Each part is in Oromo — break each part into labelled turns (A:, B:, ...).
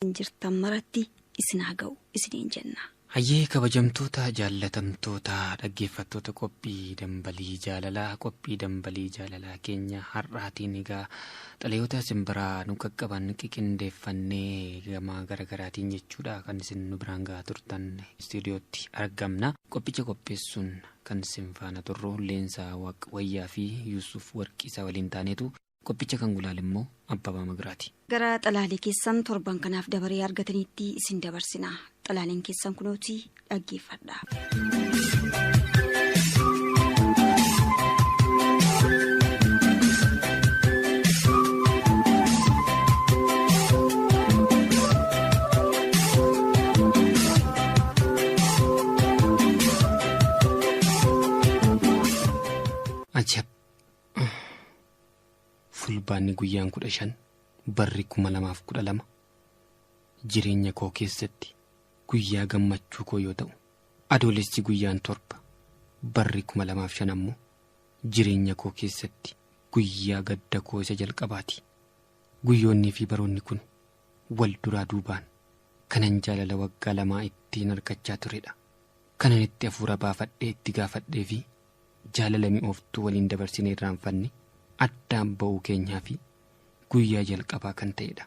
A: Injirtan maratti isin haa ga'u isiniin jenna.
B: Hayyee kabajamtoota jaallatamtoota dhaggeeffattoota qophii dambalii jaalalaa keenya har'aatiin egaa xalayoota simbiraa nu qaqqaban qindeeffannee gamaa garaagaraatiin jechuudha kan isin nu biraan gahaa turtan istiidiyootti argamna. Qophicha qopheessuun kan isin faana turru Leensaa Wayyaa fi Yuusuf Warqiisaa waliin taaneetu qophicha kan gulaal immoo Abbabaa Magiraati.
A: Gara xalaalee keessan torban kanaaf dabaree argataniitti isin dabarsina. Xalaaleen keessan kunooti dhaggeeffadha.
B: Ajab! Fulbaanni guyyaan 15 barri 2012 jireenya koo keessatti guyyaa gammachuu koo yoo ta'u, adoolessi guyyaan 7 barri 2005 ammoo jireenya koo keessatti guyyaa gadda koo isa jalqabaati. Guyyoonni fi baroonni kun wal duraa duubaan kanan jaalala waggaa 2 ittiin argachaa turedha. Kanan itti hafuura baafadhee itti gaafadhee fi jaalala mi'ooftuu waliin dabarsinee irraanfanne addaan ba'uu keenyaa fi guyyaa jalqabaa kan ta'edha.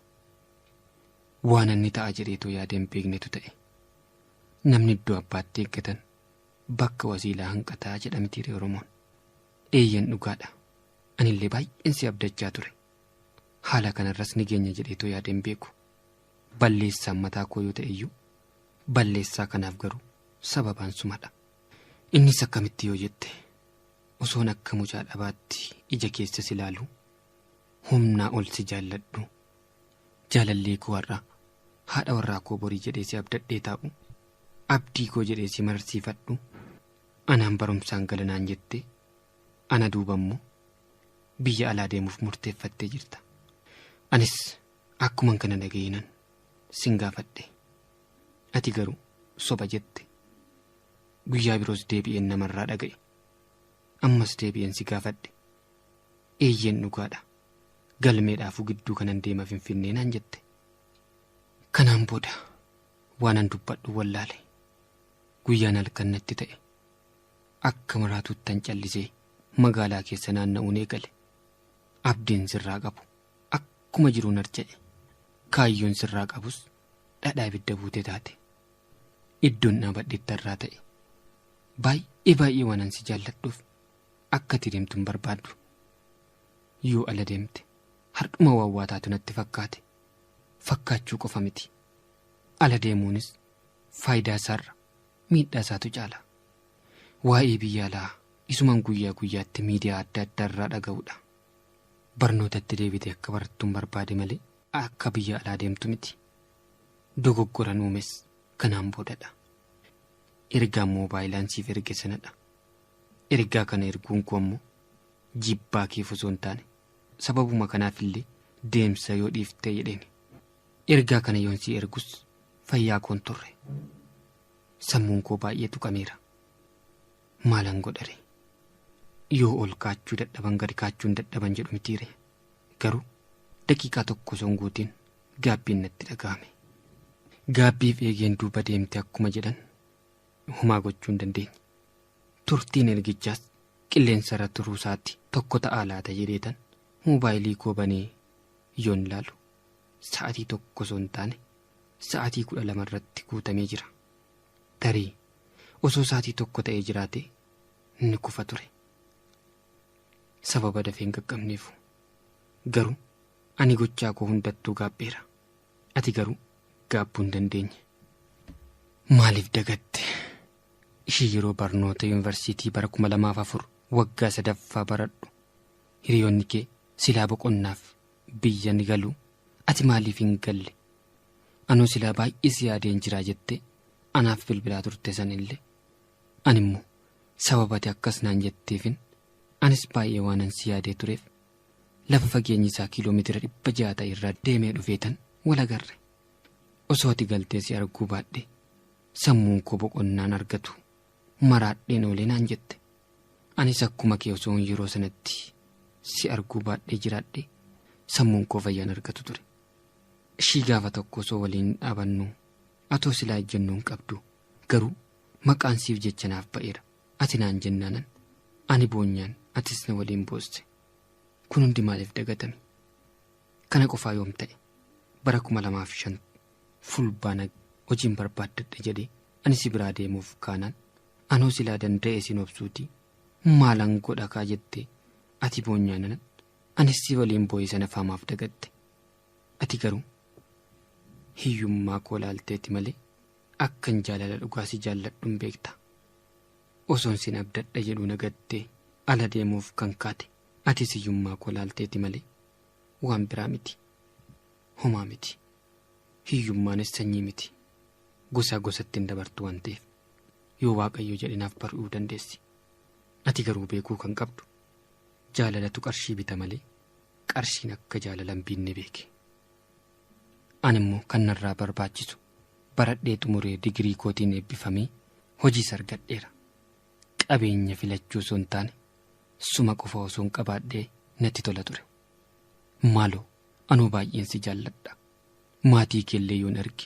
B: Waan inni ta'a jedheetoo yaadeen beeknetu ta'e. Namni iddoo abbaatti eeggatan bakka wasiilaa hanqataa jedhamti Oromoon. Eeyyan dhugaadha. Anillee baay'een si abdachaa ture. Haala kanarras ni geenya jedheetoo yaadeen beeku. Balleessaan mataa koo yoo ta'e iyyuu balleessaa kanaaf garuu sababaan sumadha. Innis akkamitti yoo jette osoon akka mucaa dhabaatti ija keessas ilaalu humnaa ol si jaalladhu. Jaalallee koo har'a haadha warraa koo borii jedhee si abdadhee taa'u. Abdii koo jedhee si marsiifadhu. Anaan barumsaan galanaan jette ana duubammoo biyya alaa deemuuf murteeffattee jirta. Anis akkuman kana dhaga'inan sin gaafadhe. Ati garuu soba jette. Guyyaa biroos deebi'een namarraa dhaga'e. Ammas deebi'een si gaafadhe. Eeyyen dhugaadha. Galmeedhaafuu gidduu kanan deema Finfinnee naan jette. Kanaan booda waanan dubbadhu wallaale. Guyyaan halkan natti ta'e. Akka maraatuuttan callisee magaalaa keessa naanna'uun eegale. Abdiin sirraa qabu akkuma jiruun harca'e. Kaayyoon sirraa qabus dhadhaa ibidda buutee taate. Iddoon dhaabadhetti irraa ta'e. Baay'ee waanan si jaalladhuuf akka ati deemtuun barbaaddu. Yoo ala deemte hardhuma waawwaataatu natti fakkaate. Fakkaachuu qofa miti. Ala deemuunis faayidaa isaarra miidhaa isaatu caala. Waa'ee biyya alaa isuman guyyaa guyyaatti miidiyaa adda addaa irraa dhaga'uudha. Barnootatti deebite akka barattuun barbaade malee akka biyya alaa deemtu miti. Dogoggoran uumes kanaan boodadha. Ergaan moobaayilaan siif erge sanadha. Ergaa kana erguun koo ammoo jibbaa keef osoo hin taane sababuma kanaafillee deemsa yoo dhiiftee jedheen. Ergaa kana yoon si ergus fayyaa koon turre. Sammuun koo baay'ee tuqameera. Maalan godhare? Yoo ol kaachuu dadhaban gadi kaachuun dadhaban jedhu mitiire. Garuu daqiiqaa tokko osoo hin guutiin gaabbiin natti dhaga'ame. Gaabbiif eegeen duuba deemte akkuma jedhan humaa gochuu hin dandeenye. Turtiin ergichaas qilleensa irra turuu isaatti tokko ta'aa laata jedheetan moobaayilii koo banee yoon ilaalu sa'atii tokko osoo hin taane sa'atii 12 irratti guutamee jira. Tarii osoo sa'atii tokko ta'ee jiraate ni kufa ture. Sababa dafee hin qaqqabneefu. Garuu ani gochaa koo hundattuu gaabbeera. Ati garuu gaabbuu hin dandeenye. Maaliif dagatte? Ishii yeroo barnoota yuunivarsiitii bara 2004 waggaa 3ffaa baradhu. Hiriyoonni kee silaa boqonnaaf biyya ni galu. Ati maaliif hin galle? Anoo silaa baay'ee si yaadeen jiraa jette anaaf bilbilaa turte sanillee. Animmoo sababati akkas naan jetteefin anis baay'ee waanan si yaadee tureef lafa fageenyi isaa kiiloomeetira 600 ta'e irraa deemee dhufeetan wal agarre. Osoo ati galtee si arguu baadhee sammuun koo boqonnaan argatu maraadheen oolee naan jette. Anis akkuma kee osoo yeroo sanatti si arguu baadhee jiraadhee sammuun koo fayyaan argatu ture. ishii gaafa tokko osoo waliin dhaabannu atoo silaa ejjennuun qabdu garuu maqaan siif jecha naaf ba'eera ati naan jennaanan ani boonyaan atis na waliin boosse kun hundi maaliif dagatame kana qofaa yoom ta'e bara 2005 fulbaana hojiin barbaaddadha jedhee ani si biraa deemuuf kaanaan anoo silaa danda'e sin obsuuti maalan godha kaa jettee ati boonyaanan anis si waliin boo'ee sana faamaaf dagatte ati garuu hiyyummaa koo laalteeti malee akkan jaalala dhugaa si jaalladhuun beekta osoon sin abdadha jedhu nagattee ala deemuuf kan kaate ati hiyyummaa koo laalteeti malee waan biraa miti homaa miti hiyyummaanis sanyii miti gosa gosatti hin dabartu waan ta'eef yoo Waaqayyo jedhinaaf baruu dandeessi ati garuu beekuu kan qabdu jaalalatu qarshii bita malee qarshiin akka jaalalan binne beeke ani immoo kan narraa barbaachisu baradhee xumuree digirii kootiin eebbifamee hojii argadheera qabeenya filachuu osoo hin taane suma qofa osoo hin qabaadhee natti tola ture maaloo anoo baay'een si jaalladha maatii keellee yoon arge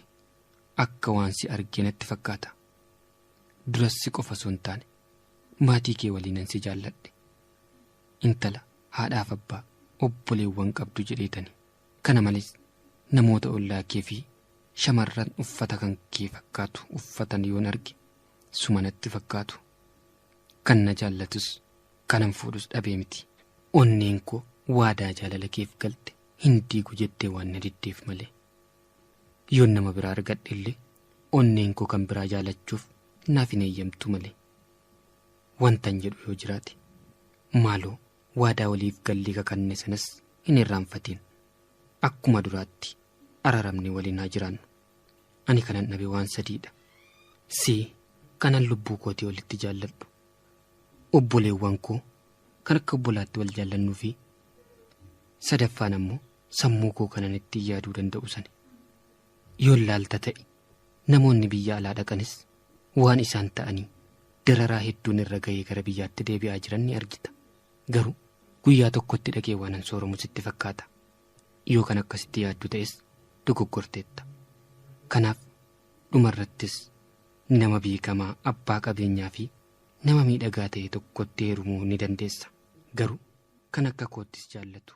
B: akka waan si argee natti fakkaata duras si qofa osoo hin taane maatii kee waliinan si jaalladhe intala haadhaaf abbaa obboleewwan qabdu jedheetani kana malees namoota ollaa kee fi shamarran uffata kan kee fakkaatu uffatan yoon arge suma natti fakkaatu kan na jaallatus kanan fuudhus dhabee miti onneen koo waadaa jaalala keef galte hin diigu jettee waan na diddeef malee yoon nama biraa argadhe illee onneen koo kan biraa jaalachuuf naaf hin eeyyamtu malee wantan jedhu yoo jiraate maaloo waadaa waliif gallii kakanne sanas hin irraanfatiin akkuma duraatti araramne waliin haa jiraannu ani kanan dhabe waan sadiidha si kanan lubbuu kootii walitti jaalladhu obboleewwan koo kan akka obbolaatti wal jaallannuu fi sadaffaan ammoo sammuu koo kanan itti yaaduu danda'u sani yoon laalta ta'e namoonni biyya alaa dhaqanis waan isaan ta'anii dararaa hedduun irra ga'ee gara biyyaatti deebi'aa jiran ni argita garuu guyyaa tokkotti dhaqee waanan sooramu sitti fakkaata yoo kan akkasitti yaaddu ta'es dogoggorteetta kanaaf dhumarrattis nama beekamaa abbaa qabeenyaa fi nama miidhagaa ta'e tokkotti heerumuu ni dandeessa garuu kan akka koottis jaallatu